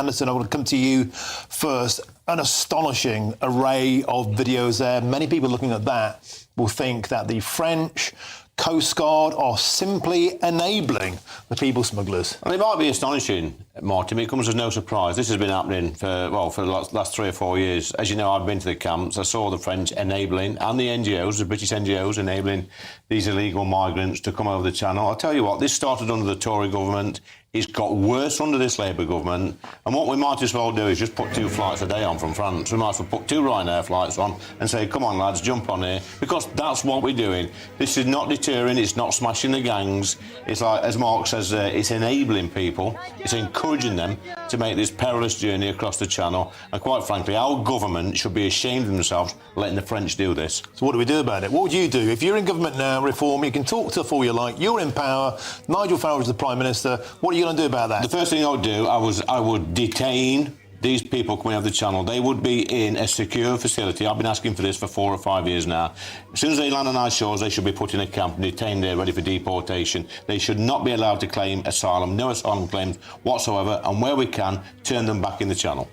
Anderson, I want to come to you first. An astonishing array of videos there. Many people looking at that will think that the French Coast Guard are simply enabling the people smugglers. Well, it might be astonishing, Martin, but it comes as no surprise. This has been happening for the last 3 or 4 years. As you know, I've been to the camps. I saw the French enabling, and the NGOs, the British NGOs, enabling these illegal migrants to come over the Channel. I'll tell you what, this started under the Tory Government. It's got worse under this Labour government, and what we might as well do is just put 2 flights a day on from France. We might as well put 2 Ryanair flights on and say, come on, lads, jump on here, because that's what we're doing. This is not deterring, it's not smashing the gangs. It's like, as Mark says, it's enabling people, it's encouraging them to make this perilous journey across the Channel, and quite frankly, our government should be ashamed of themselves letting the French do this. So what do we do about it? What would you do? If you're in government now, Reform, you can talk tough all you like, you're in power, Nigel Farage is the Prime Minister, what are you going to do about that? The first thing I would do, I would detain these people coming over the Channel. They would be in a secure facility. I've been asking for this for 4 or 5 years now. As soon as they land on our shores, they should be put in a camp and detained there, ready for deportation. They should not be allowed to claim asylum, no asylum claims whatsoever, and where we can, turn them back in the Channel.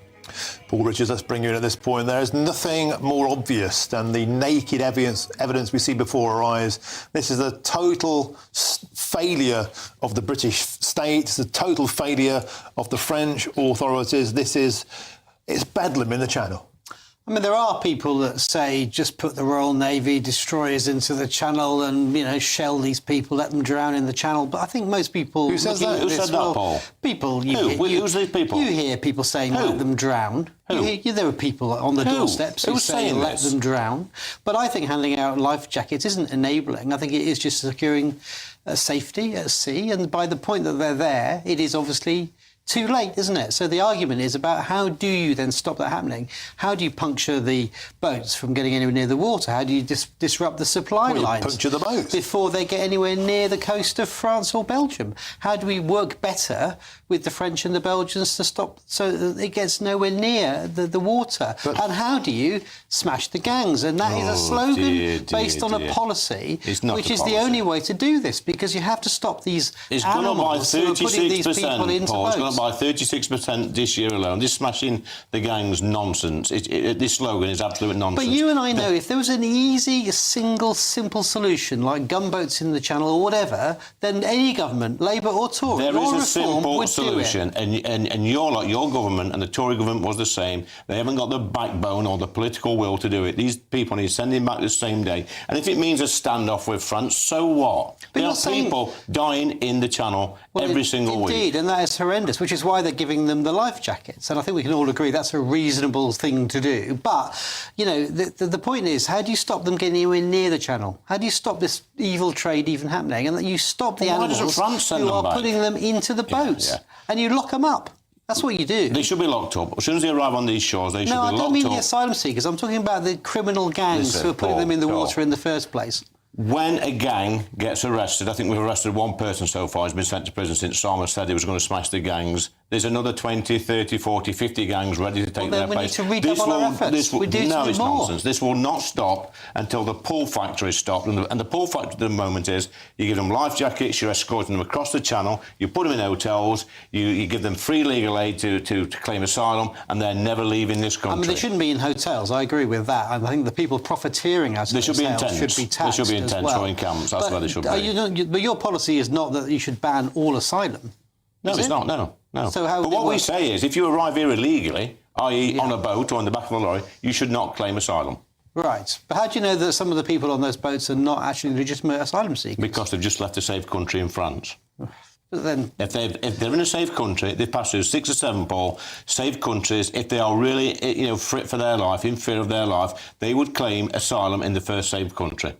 Paul Richards, let's bring you in at this point. There is nothing more obvious than the naked evidence we see before our eyes. This is a total failure of the British state. It's a total failure of the French authorities. It's bedlam in the Channel. I mean, there are people that say just put the Royal Navy destroyers into the Channel and, you know, shell these people, let them drown in the Channel. But I think most people... Who says that? Who said that, Paul? People... Who's these people? You hear people saying let them drown. There are people on the doorsteps who say let them drown. But I think handing out life jackets isn't enabling. I think it is just securing safety at sea. And by the point that they're there, it is obviously too late, isn't it? So the argument is about how do you then stop that happening? How do you puncture the boats from getting anywhere near the water? How do you disrupt the supply lines? Puncture the boats before they get anywhere near the coast of France or Belgium. How do we work better with the French and the Belgians to stop so that it gets nowhere near the water? And how do you smash the gangs? And that is a slogan based on a policy, which is the only way to do this, because you have to stop these animals who are putting these people into boats. By 36% this year alone. This smashing the gangs nonsense. This slogan is absolute nonsense. But you and I know if there was an easy, simple solution like gunboats in the Channel or whatever, then any government, Labour or Tory, there is a simple would solution, and your government and the Tory government was the same. They haven't got the backbone or the political will to do it. These people need sending back the same day, and if it means a standoff with France, so what? There are people dying in the Channel every single week. Indeed, and that is horrendous, which is why they're giving them the life jackets. And I think we can all agree that's a reasonable thing to do. But, you know, the point is, how do you stop them getting anywhere near the Channel? How do you stop this evil trade even happening? And that you stop the animals who are putting them into the boats. And you lock them up. That's what you do. They should be locked up. As soon as they arrive on these shores, they should be locked up. No, I don't mean the asylum seekers. I'm talking about the criminal gangs who are putting them in the water in the first place. When a gang gets arrested, I think we've arrested 1 person so far who's been sent to prison since Salma said he was going to smash the gangs. There's another 20, 30, 40, 50 gangs ready to take their place. Then we need to redouble our efforts. No, it's nonsense. This will not stop until the pull factor is stopped. And the pull factor at the moment is you give them life jackets, you're escorting them across the Channel, you put them in hotels, you give them free legal aid to claim asylum, and they're never leaving this country. I mean, they shouldn't be in hotels. I agree with that. I think the people profiteering out of hotels should be taxed. They should be in tents or in camps. That's where they should be. But your policy is not that you should ban all asylum. No, it's not. No. So but what we say is, if you arrive here illegally, i.e. on a boat or in the back of a lorry, you should not claim asylum. Right. But how do you know that some of the people on those boats are not actually legitimate asylum seekers? Because they've just left a safe country in France. But then, if they're in a safe country, they've passed through 6 or 7, Paul, safe countries. If they are really, fit for their life, in fear of their life, they would claim asylum in the first safe country.